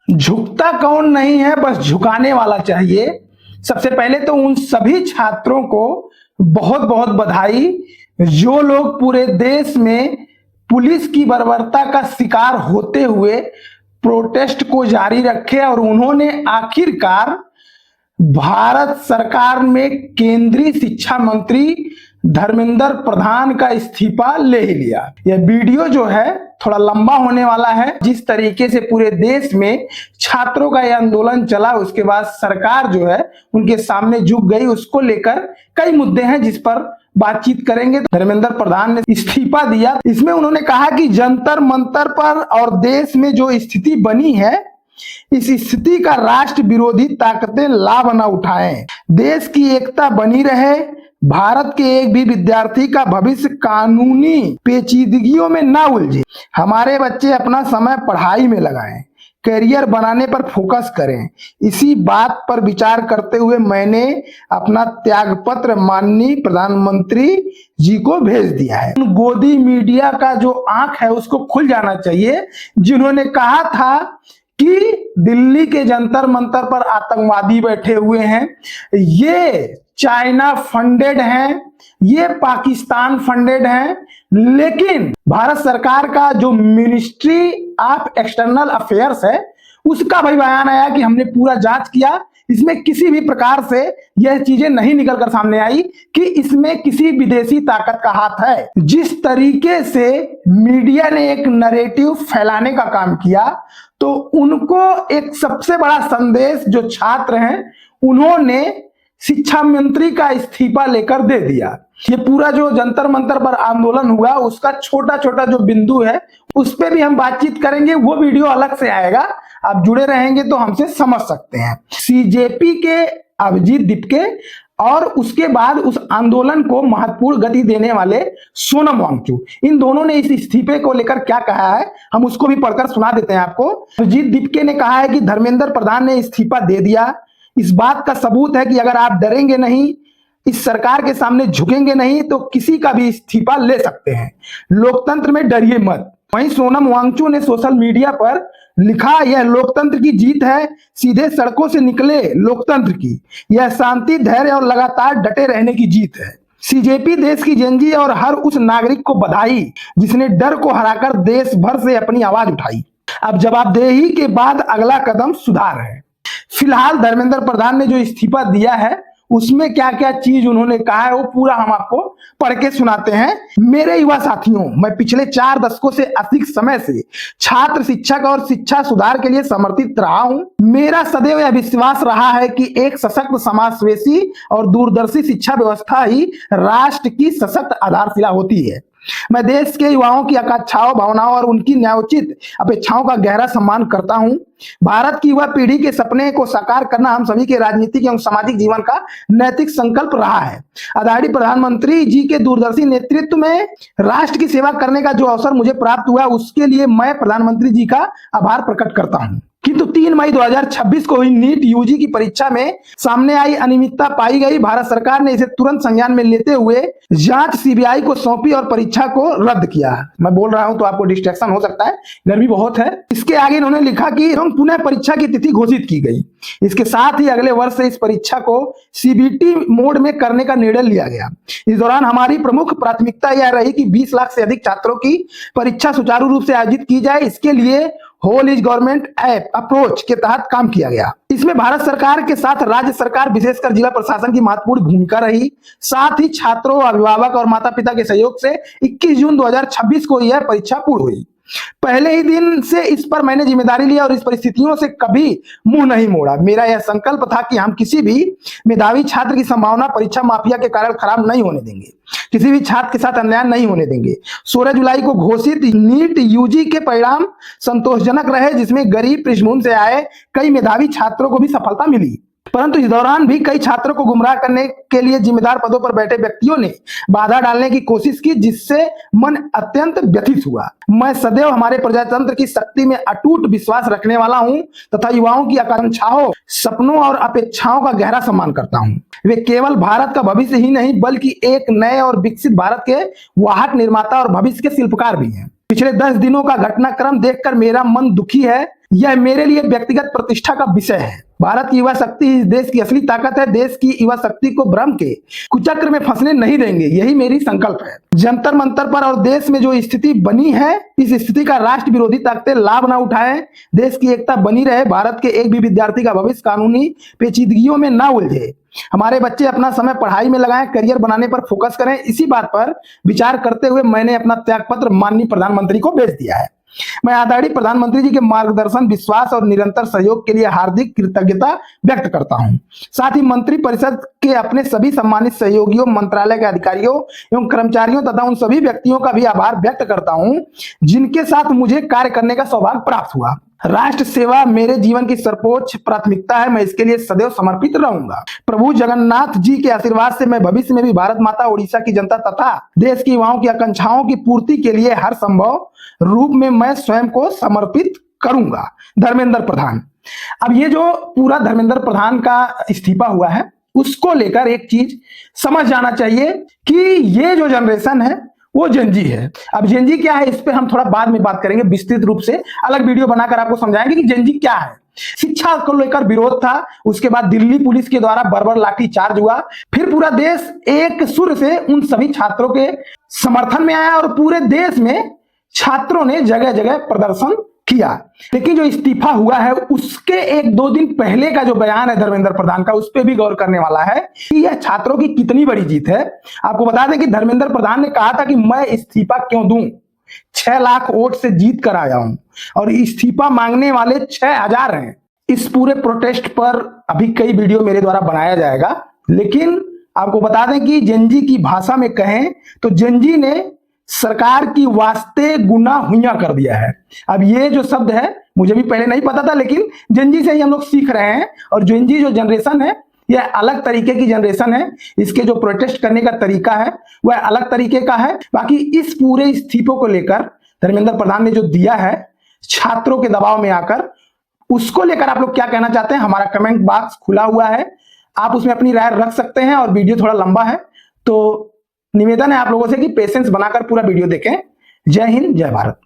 झुकता कौन नहीं है, बस झुकाने वाला चाहिए। सबसे पहले तो उन सभी छात्रों को बहुत बहुत बधाई जो लोग पूरे देश में पुलिस की बर्बरता का शिकार होते हुए प्रोटेस्ट को जारी रखे और उन्होंने आखिरकार भारत सरकार में केंद्रीय शिक्षा मंत्री धर्मेंद्र प्रधान का इस्तीफा ले ही लिया। यह वीडियो जो है थोड़ा लंबा होने वाला है। जिस तरीके से पूरे देश में छात्रों का यह आंदोलन चला, उसके बाद सरकार जो है उनके सामने झुक गई। उसको लेकर कई मुद्दे हैं जिस पर बातचीत करेंगे। धर्मेंद्र प्रधान ने इस्तीफा दिया। इसमें उन्होंने कहा कि जंतर मंतर पर और देश में जो स्थिति बनी है, इस स्थिति का राष्ट्र विरोधी ताकतें लाभ न उठाएं, देश की एकता बनी रहे, भारत के एक भी विद्यार्थी का भविष्य कानूनी पेचीदगियों में ना उलझे, हमारे बच्चे अपना समय पढ़ाई में लगाएं, करियर बनाने पर फोकस करें। इसी बात पर विचार करते हुए मैंने अपना त्यागपत्र माननीय प्रधानमंत्री जी को भेज दिया है। गोदी मीडिया का जो आंख है उसको खुल जाना चाहिए, जिन्होंने कहा था कि दिल्ली के जंतर मंतर पर आतंकवादी बैठे हुए हैं, ये चाइना फंडेड हैं, ये पाकिस्तान फंडेड हैं। लेकिन भारत सरकार का जो मिनिस्ट्री ऑफ एक्सटर्नल अफेयर्स है उसका भाई बयान आया कि हमने पूरा जांच किया, इसमें किसी भी प्रकार से यह चीजें नहीं निकलकर सामने आई कि इसमें किसी विदेशी ताकत का हाथ है। जिस तरीके से मीडिया ने एक नैरेटिव फैलाने का काम किया, तो उनको एक सबसे बड़ा संदेश जो छात्र हैं उन्होंने शिक्षा मंत्री का इस्तीफा लेकर दे दिया। ये पूरा जो जंतर मंतर पर आंदोलन हुआ उसका छोटा छोटा जो बिंदु है उस पर भी हम बातचीत करेंगे। वो वीडियो अलग से आएगा, आप जुड़े रहेंगे तो हमसे समझ सकते हैं। सीजेपी के अभिजीत दीपके और उसके बाद उस आंदोलन को महत्वपूर्ण गति देने वाले सोनम वांगचुक, इन दोनों ने इस इस्तीफे को लेकर क्या कहा है हम उसको भी पढ़कर सुना देते हैं आपको। अभिजीत दीपके ने कहा है कि धर्मेंद्र प्रधान ने इस्तीफा दे दिया, इस बात का सबूत है कि अगर आप डरेंगे नहीं, इस सरकार के सामने झुकेंगे नहीं, तो किसी का भी इस्तीफा ले सकते हैं। लोकतंत्र में डरिए मत। वहीं सोनम वांगचुक ने सोशल मीडिया पर लिखा, यह लोकतंत्र की जीत है, सीधे सड़कों से निकले लोकतंत्र की, यह शांति, धैर्य और लगातार डटे रहने की जीत है। सीजेपी देश की जनजी और हर उस नागरिक को बधाई जिसने डर को हराकर देश भर से अपनी आवाज उठाई। अब जवाबदेही के बाद अगला कदम सुधार है। फिलहाल धर्मेंद्र प्रधान ने जो इस्तीफा दिया है उसमें क्या क्या चीज उन्होंने कहा है वो पूरा हम आपको पढ़ के सुनाते हैं। मेरे युवा साथियों, मैं पिछले 4 दशकों से अधिक समय से छात्र शिक्षक और शिक्षा सुधार के लिए समर्पित रहा हूं। मेरा सदैव यह विश्वास रहा है कि एक सशक्त, समाजस्वेशी और दूरदर्शी शिक्षा व्यवस्था ही राष्ट्र की सशक्त आधारशिला होती है। मैं देश के युवाओं की आकांक्षाओं, भावनाओं और उनकी न्यायोचित अपेक्षाओं का गहरा सम्मान करता हूं। भारत की युवा पीढ़ी के सपने को साकार करना हम सभी के राजनीतिक एवं सामाजिक जीवन का नैतिक संकल्प रहा है। आदरणीय प्रधानमंत्री जी के दूरदर्शी नेतृत्व में राष्ट्र की सेवा करने का जो अवसर मुझे प्राप्त हुआ, उसके लिए मैं प्रधानमंत्री जी का आभार प्रकट करता हूं। किंतु 3 मई 2026 को हुई नीट यूजी की परीक्षा में सामने आई अनियमितता पाई गई। भारत सरकार ने इसे तुरंत संज्ञान में लेते हुए जांच सीबीआई को सौंपी और परीक्षा को रद्द किया। मैं बोल रहा हूं तो आपको डिस्ट्रैक्शन हो सकता है, गर्मी बहुत है। इसके आगे इन्होंने लिखा कि पुनः परीक्षा की तिथि घोषित की गई। इसके साथ ही अगले वर्ष से इस परीक्षा को सीबीटी मोड में करने का निर्णय लिया गया। इस दौरान हमारी प्रमुख प्राथमिकता यह रही कि 20 लाख से अधिक छात्रों की परीक्षा सुचारू रूप से आयोजित की जाए। इसके लिए whole is government app approach के तहत काम किया गया। इसमें भारत सरकार के साथ राज्य सरकार, विशेषकर जिला प्रशासन की महत्वपूर्ण भूमिका रही। साथ ही छात्रों, अभिभावक और माता पिता के सहयोग से 21 जून 2026 को यह परीक्षा पूर्ण हुई। पहले ही दिन से इस पर मैंने जिम्मेदारी लिया और इस परिस्थितियों से कभी मुंह नहीं मोड़ा। मेरा यह संकल्प था कि हम किसी भी मेधावी छात्र की संभावना परीक्षा माफिया के कारण खराब नहीं होने देंगे, किसी भी छात्र के साथ अन्याय नहीं होने देंगे। 16 जुलाई को घोषित नीट यूजी के परिणाम संतोषजनक रहे, जिसमें गरीब पृष्ठभूमि से आए कई मेधावी छात्रों को भी सफलता मिली। परंतु इस दौरान भी कई छात्रों को गुमराह करने के लिए जिम्मेदार पदों पर बैठे व्यक्तियों ने बाधा डालने की कोशिश की, जिससे मन अत्यंत व्यथित हुआ। मैं सदैव हमारे प्रजातंत्र की शक्ति में अटूट विश्वास रखने वाला हूं तथा युवाओं की आकांक्षाओं, सपनों और अपेक्षाओं का गहरा सम्मान करता हूं। वे केवल भारत का भविष्य ही नहीं बल्कि एक नए और विकसित भारत के वाहक, निर्माता और भविष्य के शिल्पकार भी हैं। पिछले 10 दिनों का घटनाक्रम देखकर मेरा मन दुखी है। यह मेरे लिए व्यक्तिगत प्रतिष्ठा का विषय है। भारत की युवा शक्ति इस देश की असली ताकत है। देश की युवा शक्ति को भ्रम के कुचक्र में फंसने नहीं देंगे, यही मेरी संकल्प है। जंतर मंतर पर और देश में जो स्थिति बनी है, इस स्थिति का राष्ट्र विरोधी ताकतें लाभ ना उठाएं। देश की एकता बनी रहे, भारत के एक भी विद्यार्थी का भविष्य कानूनी पेचीदगियों में ना उलझे। हमारे बच्चे अपना समय पढ़ाई में लगाएं, करियर बनाने पर फोकस करें। इसी बात पर विचार करते हुए मैंने अपना त्यागपत्र माननीय प्रधानमंत्री को भेज दिया है। मैं आदरणीय प्रधानमंत्री जी के मार्गदर्शन, विश्वास और निरंतर सहयोग के लिए हार्दिक कृतज्ञता व्यक्त करता हूं। साथ ही मंत्री परिषद के अपने सभी सम्मानित सहयोगियों, मंत्रालय के अधिकारियों एवं कर्मचारियों तथा उन सभी व्यक्तियों का भी आभार व्यक्त करता हूं जिनके साथ मुझे कार्य करने का सौभाग्य प्राप्त हुआ। राष्ट्र सेवा मेरे जीवन की सर्वोच्च प्राथमिकता है। मैं इसके लिए सदैव समर्पित रहूंगा। प्रभु जगन्नाथ जी के आशीर्वाद से मैं भविष्य में भी भारत माता, उड़ीसा की जनता तथा देश की युवाओं की आकांक्षाओं की पूर्ति के लिए हर संभव रूप में मैं स्वयं को समर्पित करूंगा। धर्मेंद्र प्रधान। अब ये जो पूरा धर्मेंद्र प्रधान का इस्तीफा हुआ है, उसको लेकर एक चीज समझ जाना चाहिए कि ये जो जनरेशन है वो जेनजी है। अब जेनजी क्या है, इस पे हम थोड़ा बाद में बात करेंगे, विस्तृत रूप से अलग वीडियो बनाकर आपको समझाएंगे कि जेनजी क्या है। शिक्षा को लेकर विरोध था, उसके बाद दिल्ली पुलिस के द्वारा बर्बर लाठी चार्ज हुआ, फिर पूरा देश एक सुर से उन सभी छात्रों के समर्थन में आया और पूरे देश में छात्रों ने जगह जगह प्रदर्शन किया। लेकिन जो इस्तीफा हुआ है उसके एक दो दिन पहले का जो बयान है धर्मेंद्र प्रधान का, उस पर भी गौर करने वाला है कि यह छात्रों की कितनी बड़ी जीत है। आपको बता दें कि धर्मेंद्र प्रधान ने कहा था कि मैं इस्तीफा क्यों दूं, 6 लाख वोट से जीत कर आया हूं और इस्तीफा मांगने वाले 6000 हैं। इस पूरे प्रोटेस्ट पर अभी कई वीडियो मेरे द्वारा बनाया जाएगा, लेकिन आपको बता दें कि जेनजी की भाषा में कहें तो जेनजी ने सरकार की वास्ते गुना हुइया कर दिया है। अब ये जो शब्द है मुझे भी पहले नहीं पता था, लेकिन जेनजी से ही हम लोग सीख रहे हैं। और जेनजी जो जनरेशन है यह अलग तरीके की जनरेशन है। इसके जो प्रोटेस्ट करने का तरीका है वह अलग तरीके का है। बाकी इस पूरे इस्तीफे को लेकर धर्मेंद्र प्रधान ने जो दिया है छात्रों के दबाव में आकर, उसको लेकर आप लोग क्या कहना चाहते हैं, हमारा कमेंट बॉक्स खुला हुआ है, आप उसमें अपनी राय रख सकते हैं। और वीडियो थोड़ा लंबा है तो निवेदन है आप लोगों से कि पेशेंस बनाकर पूरा वीडियो देखें। जय हिंद, जय भारत।